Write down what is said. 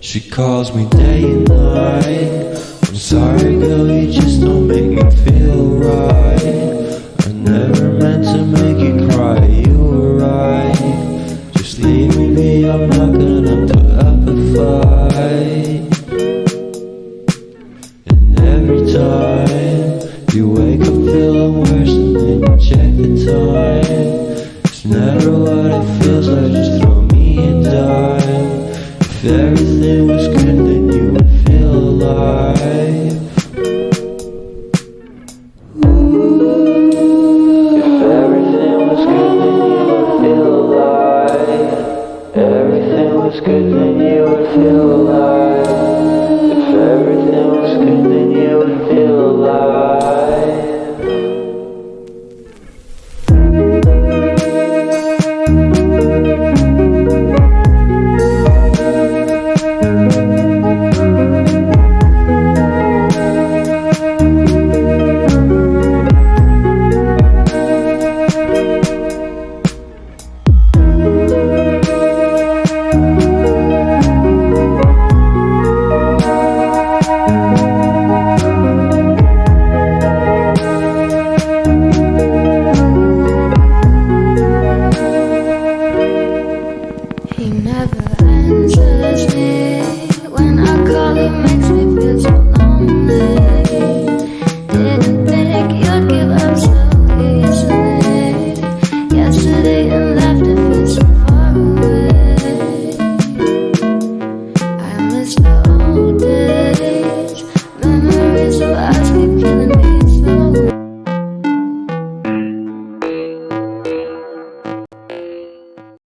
She calls me day and night. I'm sorry girl, you just don't make me feel right. I never meant to make you cry, you were right. Just leave me be, I'm not gonna put up a fight. And every time you wake up feeling worse and then you check the time. It's never what it feels like, just throw me a dime. If everything